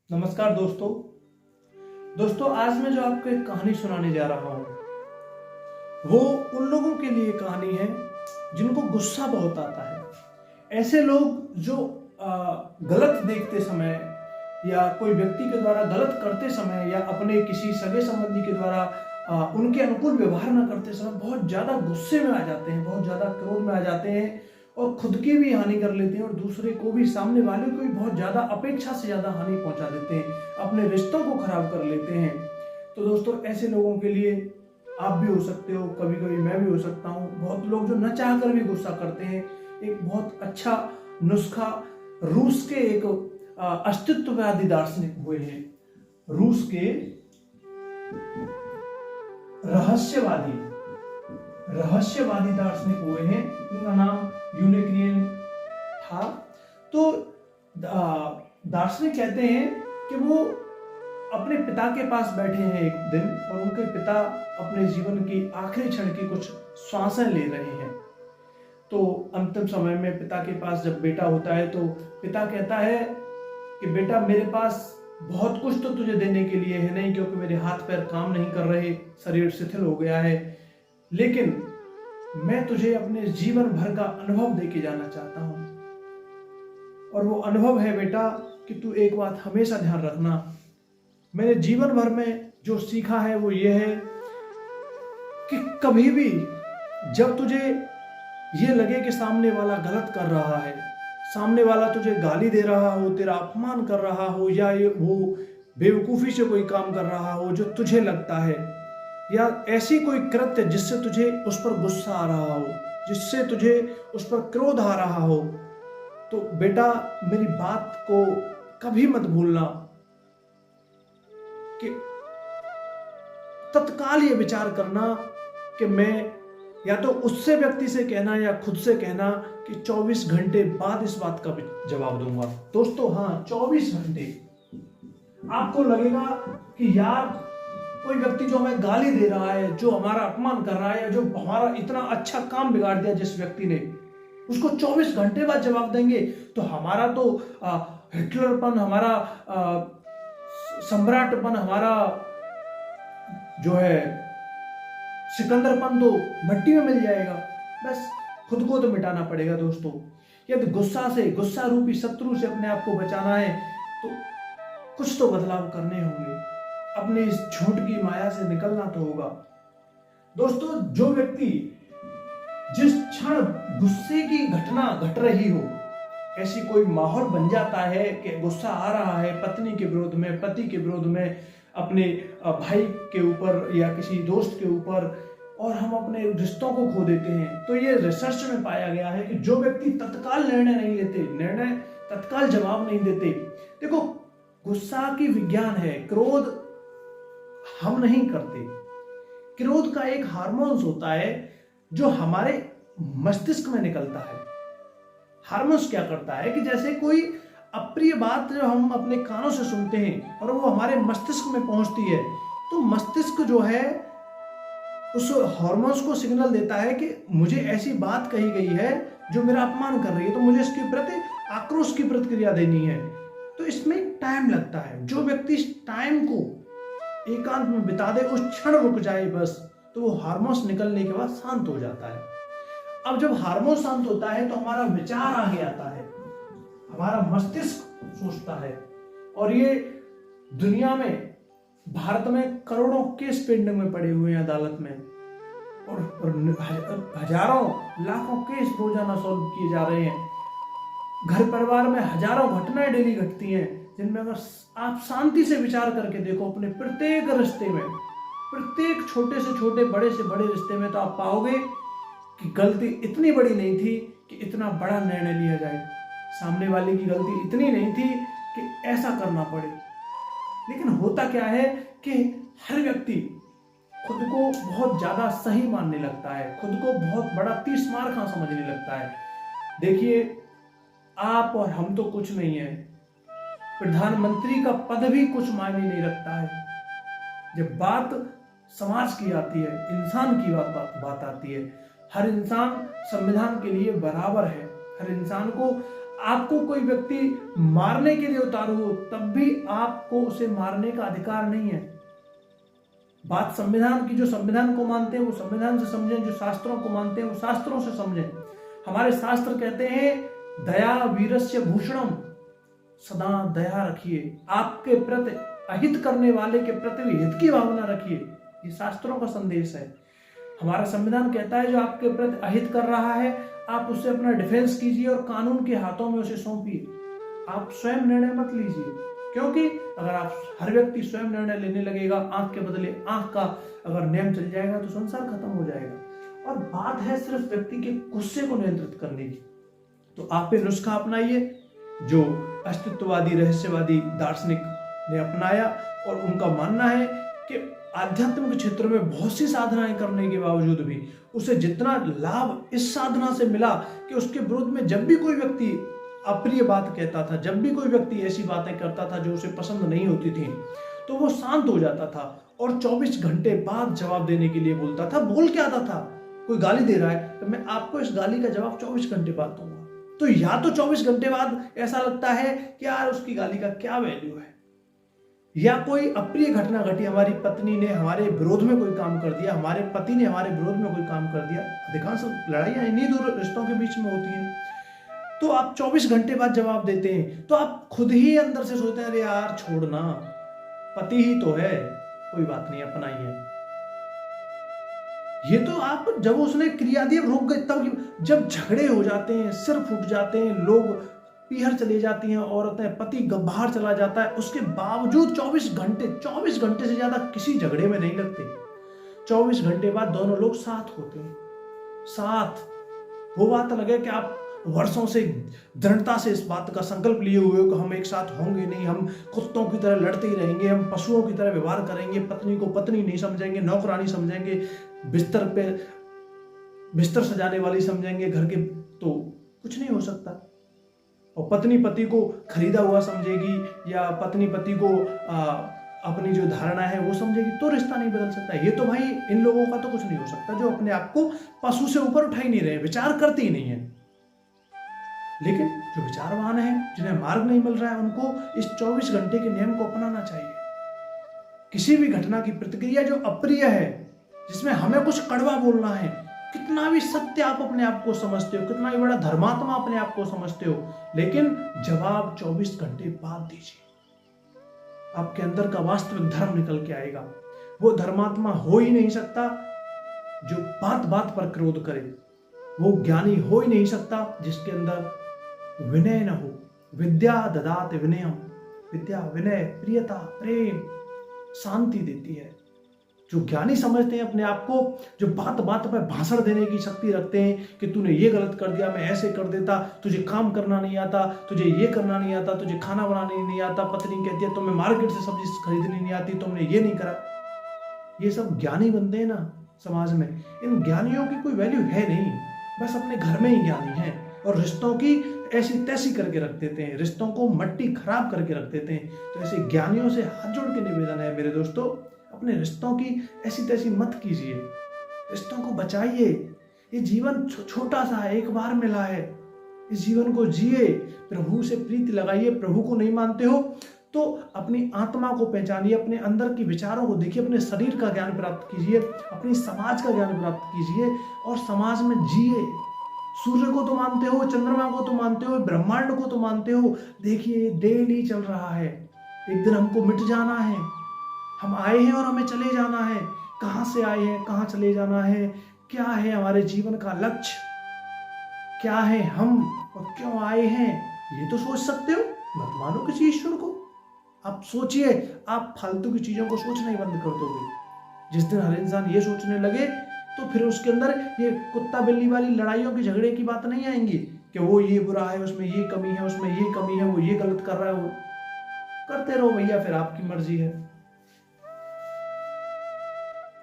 नमस्कार दोस्तों आज मैं जो आपको एक कहानी सुनाने जा रहा हूं वो उन लोगों के लिए कहानी है जिनको गुस्सा बहुत आता है। ऐसे लोग जो गलत देखते समय या कोई व्यक्ति के द्वारा गलत करते समय या अपने किसी सगे संबंधी के द्वारा उनके अनुकूल व्यवहार न करते समय बहुत ज्यादा गुस्से में आ जाते हैं, बहुत ज्यादा क्रोध में आ जाते हैं और खुद की भी हानि कर लेते हैं और दूसरे को भी, सामने वाले को भी बहुत ज्यादा अपेक्षा से ज्यादा हानि पहुंचा देते हैं, अपने रिश्तों को खराब कर लेते हैं। तो दोस्तों ऐसे लोगों के लिए आप भी हो सकते हो, कभी कभी मैं भी हो सकता हूँ। बहुत लोग जो न चाह कर भी गुस्सा करते हैं। एक बहुत अच्छा नुस्खा रूस के एक अस्तित्ववादी दार्शनिक हुए हैं, रूस के रहस्यवादी दार्शनिक हुए हैं, उनका नाम यूनिक्रियन था। तो दार्शनिक कहते हैं कि वो अपने पिता के पास बैठे हैं एक दिन और उनके पिता अपने जीवन की आखिरी क्षण की कुछ श्वासें ले रहे हैं। तो अंतिम समय में पिता के पास जब बेटा होता है तो पिता कहता है कि बेटा, मेरे पास बहुत कुछ तो तुझे देने के लिए है नहीं, क्योंकि मेरे हाथ पैर काम नहीं कर रहे, शरीर शिथिल हो गया है, लेकिन मैं तुझे अपने जीवन भर का अनुभव देके जाना चाहता हूं। और वो अनुभव है बेटा कि तू एक बात हमेशा ध्यान रखना, मैंने जीवन भर में जो सीखा है वो ये है कि कभी भी जब तुझे ये लगे कि सामने वाला गलत कर रहा है, सामने वाला तुझे गाली दे रहा हो, तेरा अपमान कर रहा हो, या वो बेवकूफी से कोई काम कर रहा हो जो तुझे लगता है, या ऐसी कोई कृत्य जिससे तुझे उस पर गुस्सा आ रहा हो, जिससे तुझे उस पर क्रोध आ रहा हो, तो बेटा मेरी बात को कभी मत भूलना कि तत्काल ये विचार करना कि मैं या तो उससे व्यक्ति से कहना या खुद से कहना कि 24 घंटे बाद इस बात का जवाब दूंगा। दोस्तों हाँ, 24 घंटे। आपको लगेगा कि यार कोई व्यक्ति जो हमें गाली दे रहा है, जो हमारा अपमान कर रहा है, या जो हमारा इतना अच्छा काम बिगाड़ दिया जिस व्यक्ति ने, उसको 24 घंटे बाद जवाब देंगे तो हमारा तो हिटलरपन, हमारा सम्राटपन, हमारा जो है सिकंदरपन तो मिट्टी में मिल जाएगा। बस खुद को तो मिटाना पड़ेगा दोस्तों। यदि गुस्सा रूपी शत्रु से अपने आप को बचाना है तो कुछ तो बदलाव करने होंगे, अपने इस झूठ की माया से निकलना तो होगा। दोस्तों जो व्यक्ति जिस क्षण गुस्से की घटना घट रही हो, ऐसी कोई माहौल बन जाता है कि गुस्सा आ रहा है पत्नी के विरोध में, पति के विरोध में, अपने भाई के ऊपर या किसी दोस्त के ऊपर, और हम अपने रिश्तों को खो देते हैं, तो ये रिसर्च में पाया गया है कि जो व्यक्ति तत्काल निर्णय नहीं लेते, तत्काल जवाब नहीं देते। देखो गुस्सा की विज्ञान है, क्रोध हम नहीं करते। क्रोध का एक हार्मोन्स होता है जो हमारे मस्तिष्क में निकलता है। हार्मोन्स क्या करता है कि जैसे कोई अप्रिय बात जो हम अपने कानों से सुनते हैं और वो हमारे मस्तिष्क में पहुंचती है, तो मस्तिष्क जो है उस हार्मोन्स को सिग्नल देता है कि मुझे ऐसी बात कही गई है जो मेरा अपमान कर रही है, तो मुझे इसके प्रति आक्रोश की प्रतिक्रिया देनी है। तो इसमें टाइम लगता है। जो व्यक्ति इस टाइम को एकांत में बिता दे, उस क्षण रुक जाए बस, तो वो हार्मोन्स निकलने के बाद शांत हो जाता है। अब जब हार्मोन शांत होता है तो हमारा विचार आगे आता है, हमारा मस्तिष्क सोचता है। और ये दुनिया में, भारत में करोड़ों केस पेंडिंग में पड़े हुए हैं अदालत में, और हजारों लाखों केस रोजाना सॉल्व किए जा रहे हैं। घर परिवार में हजारों घटनाएं डेली घटती हैं, जिनमें अगर आप शांति से विचार करके देखो अपने प्रत्येक रिश्ते में, प्रत्येक छोटे से छोटे, बड़े से बड़े रिश्ते में, तो आप पाओगे कि गलती इतनी बड़ी नहीं थी कि इतना बड़ा निर्णय लिया जाए, सामने वाले की गलती इतनी नहीं थी कि ऐसा करना पड़े। लेकिन होता क्या है कि हर व्यक्ति खुद को बहुत ज्यादा सही मानने लगता है, खुद को बहुत बड़ा तीर खां समझने लगता है। देखिए आप और हम तो कुछ नहीं है, प्रधानमंत्री का पद भी कुछ मायने नहीं रखता है। जब बात समाज की आती है, इंसान की बात आती है, हर इंसान संविधान के लिए बराबर है। हर इंसान को आपको कोई व्यक्ति मारने के लिए उतारू हो, तब भी आपको उसे मारने का अधिकार नहीं है। बात संविधान की, जो संविधान को मानते हैं वो संविधान से समझें, जो शास्त्रों को मानते हैं वो शास्त्रों से समझें। हमारे शास्त्र कहते हैं दया वीरस्य भूषणम, सदा दया रखिए, आपके प्रति अहित करने वाले के प्रति भी हित की भावना रखिए। ये शास्त्रों का संदेश है। हमारा संविधान कहता है जो आपके प्रति अहित कर रहा है आप उससे अपना डिफेंस कीजिए और कानून के हाथों में उसे सौंपिए। आप स्वयं निर्णय मत लीजिए, क्योंकि अगर आप हर व्यक्ति स्वयं निर्णय लेने लगेगा, आंख के बदले आंख का अगर नियम चल जाएगा तो संसार खत्म हो जाएगा। और बात है सिर्फ व्यक्ति के गुस्से को नियंत्रित करने की। तो आप ये नुस्खा अपनाइए जो अस्तित्ववादी रहस्यवादी दार्शनिक ने अपनाया, और उनका मानना है कि आध्यात्मिक क्षेत्र में बहुत सी साधनाएं करने के बावजूद भी उसे जितना लाभ इस साधना से मिला कि उसके विरोध में जब भी कोई व्यक्ति अप्रिय बात कहता था, जब भी कोई व्यक्ति ऐसी बातें करता था जो उसे पसंद नहीं होती थी, तो वो शांत हो जाता था और 24 घंटे बाद जवाब देने के लिए बोलता था। बोल क्या आता था, कोई गाली दे रहा है तो मैं आपको इस गाली का जवाब 24 घंटे बाद दूंगा। तो या तो 24 घंटे बाद ऐसा लगता है कि यार उसकी गाली का क्या वैल्यू है, या कोई अप्रिय घटना घटी, हमारी पत्नी ने हमारे विरोध में कोई काम कर दिया, हमारे पति ने हमारे विरोध में कोई काम कर दिया। अधिकांश लड़ाइयां इन्हीं दो रिश्तों के बीच में होती हैं। तो आप 24 घंटे बाद जवाब देते हैं तो आप खुद ही अंदर से सोचते हैं अरे यार छोड़ना, पति ही तो है, कोई बात नहीं अपनाइए। ये तो आप जब उसने क्रिया दी रुक गए, तब जब झगड़े हो जाते हैं, सिर फूट जाते हैं, लोग पीहर चली जाती हैं औरतें, पति बाहर चला जाता है, उसके बावजूद 24 घंटे से ज्यादा किसी झगड़े में नहीं लगते। 24 घंटे बाद दोनों लोग साथ होते हैं। साथ वो बात अलग है कि आप वर्षों से दृढ़ता से इस बात का संकल्प लिए हुए हो कि हम एक साथ होंगे नहीं, हम कुत्तों की तरह लड़ते ही रहेंगे, हम पशुओं की तरह व्यवहार करेंगे, पत्नी को पत्नी नहीं समझेंगे, नौकरानी समझेंगे, बिस्तर सजाने वाली समझेंगे घर के, तो कुछ नहीं हो सकता। और पत्नी पति को खरीदा हुआ समझेगी या पत्नी पति को अपनी जो धारणा है वो समझेगी, तो रिश्ता नहीं बदल सकता। ये तो भाई इन लोगों का तो कुछ नहीं हो सकता जो अपने आप को पशु से ऊपर उठा ही नहीं रहे, विचार करते ही नहीं है। लेकिन जो विचारवान है, जिन्हें मार्ग नहीं मिल रहा है, उनको इस 24 घंटे के नियम को अपनाना चाहिए। किसी भी घटना की प्रतिक्रिया जो अप्रिय है, जिसमें हमें कुछ कड़वा बोलना है, कितना भी सत्य आप अपने आप को समझते हो, कितना भी बड़ा धर्मात्मा अपने आप को समझते हो, लेकिन जवाब 24 घंटे बाद दीजिए। आपके अंदर का वास्तविक धर्म निकल के आएगा। वो धर्मात्मा हो ही नहीं सकता जो बात बात पर क्रोध करे। वो ज्ञानी हो ही नहीं सकता जिसके अंदर विनय न हो। विद्या ददात विनयम, विद्या विनय प्रियता प्रेम शांति देती है। जो ज्ञानी समझते हैं अपने आप को, जो बात बात पर भाषण देने की शक्ति रखते हैं कि तूने ये गलत कर दिया, मैं ऐसे कर देता, तुझे काम करना नहीं आता, तुझे ये करना नहीं आता, तुझे खाना बनाने नहीं आता, पत्नी कहती है तुम्हें मार्केट से सब्जी खरीदनी नहीं आती, तुमने ये नहीं करा। ये सब ज्ञानी बनते हैं ना समाज में। इन ज्ञानियों की कोई वैल्यू है नहीं, बस अपने घर में ही ज्ञानी है और रिश्तों की ऐसी तैसी करके रख देते हैं, रिश्तों को मट्टी खराब करके रख देते हैं। तो ऐसे ज्ञानियों से हाथ जोड़ के निवेदन है मेरे दोस्तों, अपने रिश्तों की ऐसी तैसी मत कीजिए, रिश्तों को बचाइए। ये जीवन छोटा सा है, एक बार मिला है, इस जीवन को जिए, प्रभु से प्रीति लगाइए। प्रभु को नहीं मानते हो तो अपनी आत्मा को पहचानिए, अपने अंदर की विचारों को देखिए, अपने शरीर का ज्ञान प्राप्त कीजिए, अपनी समाज का ज्ञान प्राप्त कीजिए और समाज में जिए। सूर्य को तो मानते हो, चंद्रमा को तो मानते हो, ब्रह्मांड को तो मानते हो, देखिए डेली चल रहा है। एक दिन हमको मिट जाना है, हम आए हैं और हमें चले जाना है। कहां से आए हैं, कहां चले जाना है, क्या है हमारे जीवन का लक्ष्य, क्या है हम और क्यों आए हैं, ये तो सोच सकते हो। मत मानो किसी ईश्वर को, आप सोचिए। आप फालतू की चीजों को सोचना ही बंद कर दोगे। जिस दिन हर इंसान ये सोचने लगे तो फिर उसके अंदर ये कुत्ता बिल्ली वाली लड़ाइयों की झगड़े की बात नहीं आएंगी कि वो ये बुरा है, उसमें ये कमी है, उसमें ये कमी है, वो ये गलत कर रहा है। वो करते रहो भैया, फिर आपकी मर्जी है।